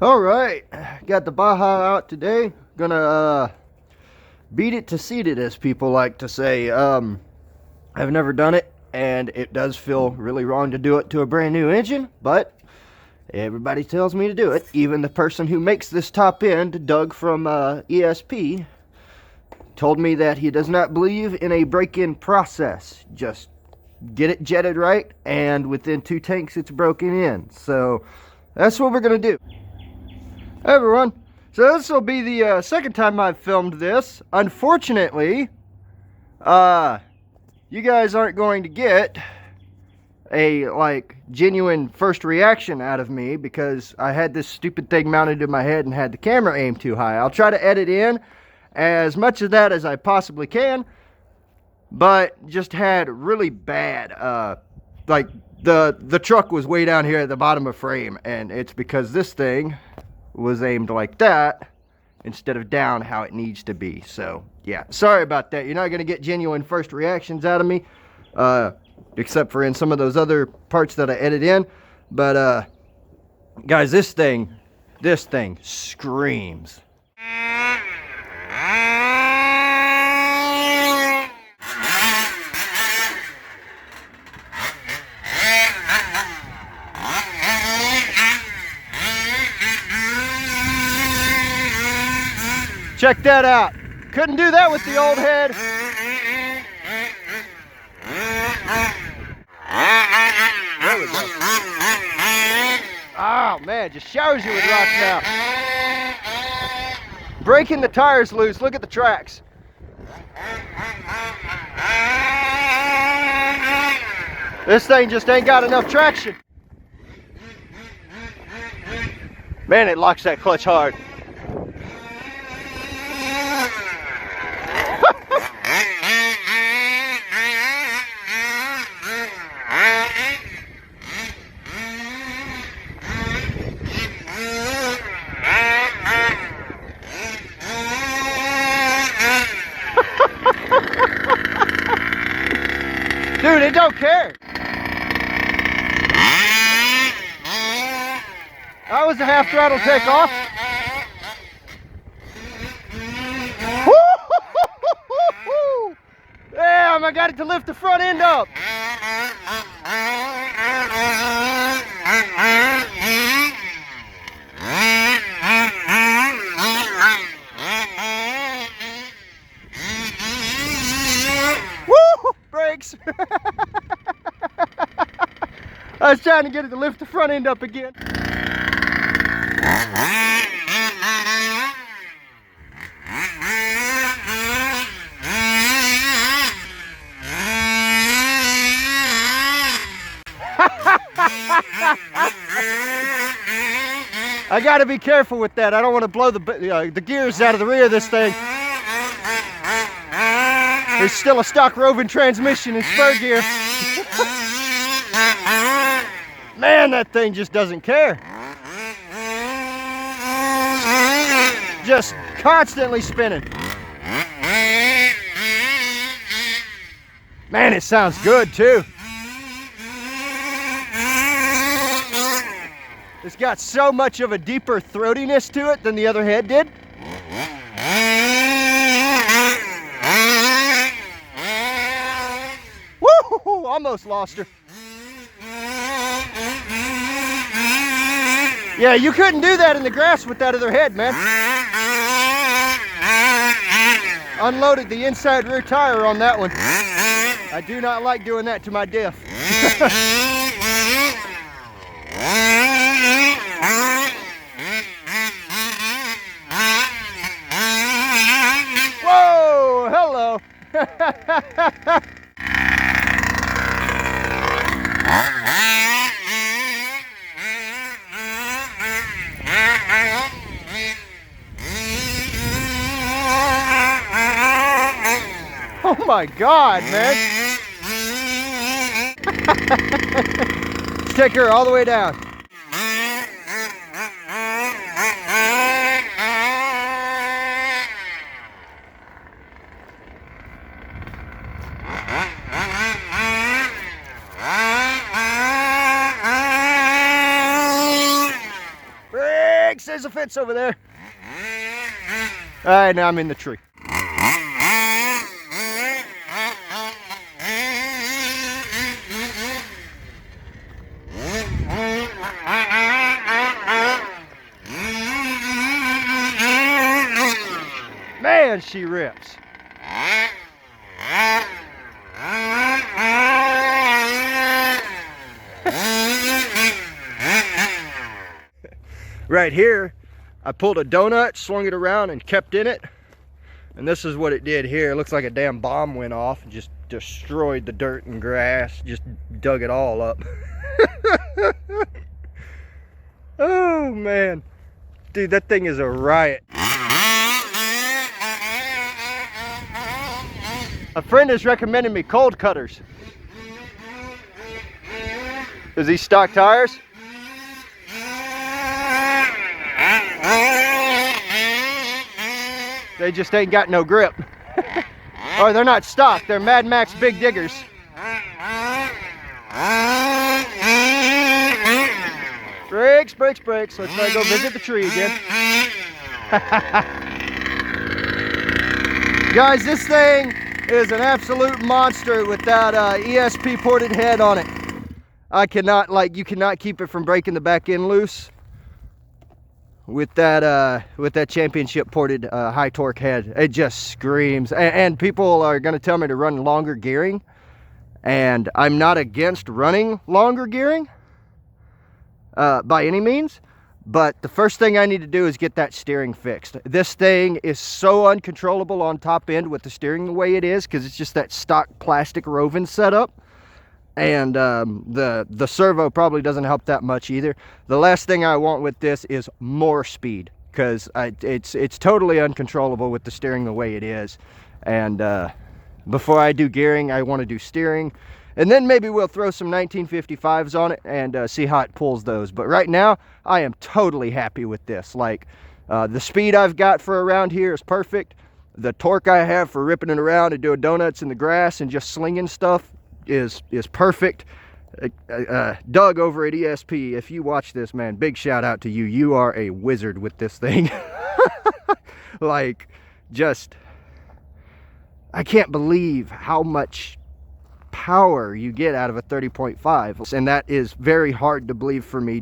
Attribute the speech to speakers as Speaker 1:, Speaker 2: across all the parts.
Speaker 1: All right, got the Baja out today. Gonna beat it to seat it, as people like to say. I've never done it, and it does feel really wrong to do it to a brand new engine, but everybody tells me to do it. Even the person who makes this top end, Doug from ESP, told me that he does not believe in a break-in process. Just get it jetted right, and within 2 tanks it's broken in. So that's what we're gonna do. Hey everyone, so this will be the second time I've filmed this. Unfortunately, you guys aren't going to get a genuine first reaction out of me because I had this stupid thing mounted in my head and had the camera aimed too high. I'll try to edit in as much of that as I possibly can, but just had really bad, the truck was way down here at the bottom of frame, and it's because this thing was aimed like that instead of down how it needs to be. So yeah, sorry about that. You're not going to get genuine first reactions out of me, except for in some of those other parts that I edit in. But guys, this thing screams. Check that out. Couldn't do that with the old head. There we go. Oh man, just showers you with rocks now. Breaking the tires loose. Look at the tracks. This thing just ain't got enough traction. Man, it locks that clutch hard. Dude, it don't care. That was a half throttle takeoff. Damn, I got it to lift the front end up. Woo! Brakes. I was trying to get it to lift the front end up again. I gotta be careful with that. I don't want to blow the gears out of the rear of this thing. There's still a stock rovan transmission in spur gear. Man, that thing just doesn't care. Just constantly spinning. Man, it sounds good too. It's got so much of a deeper throatiness to it than the other head did. Woo! Almost lost her. Yeah, you couldn't do that in the grass with that other head, man. Unloaded the inside rear tire on that one. I do not like doing that to my diff. Whoa, hello. Oh my God, man. Let's take her all the way down. there's a fence over there. All right, now I'm in the tree. Man, she rips. Right here, I pulled a donut, swung it around, and kept in it. And this is what it did here. It looks like a damn bomb went off and just destroyed the dirt and grass, just dug it all up. Oh, man. Dude, that thing is a riot. A friend has recommended me cold cutters. Is these stock tires? They just ain't got no grip. Or they're not stock, they're Mad Max Big Diggers. Brakes, brakes, brakes. Let's go visit the tree again. Guys, this thing is an absolute monster with that ESP ported head on it. I cannot, you cannot keep it from breaking the back end loose with that championship ported high torque head. It just screams. And people are going to tell me to run longer gearing, and I'm not against running longer gearing by any means, but the first thing I need to do is get that steering fixed. This thing is so uncontrollable on top end with the steering the way it is, because it's just that stock plastic rovan setup. And the servo probably doesn't help that much either. The last thing I want with this is more speed, because it's totally uncontrollable with the steering the way it is. And before I do gearing, I want to do steering. And then maybe we'll throw some 1955s on it and see how it pulls those. But right now, I am totally happy with this. The speed I've got for around here is perfect. The torque I have for ripping it around and doing donuts in the grass and just slinging stuff is perfect. Doug over at ESP, if you watch this, man, big shout out to you. You are a wizard with this thing. I can't believe how much power you get out of a 30.5, and that is very hard to believe for me,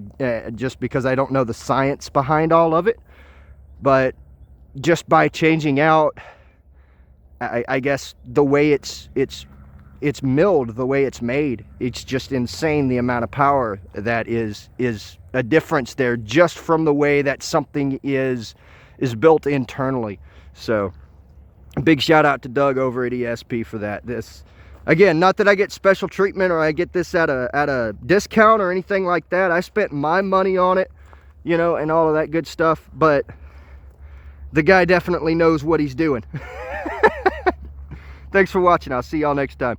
Speaker 1: just because I don't know the science behind all of it. But just by changing out, I guess, the way it's milled, the way it's made, it's just insane the amount of power that is a difference there, just from the way that something is built internally. So big shout out to Doug over at ESP for that. This, again, not that I get special treatment or I get this at a discount or anything like that. I spent my money on it, and all of that good stuff, but the guy definitely knows what he's doing. Thanks for watching. I'll see y'all next time.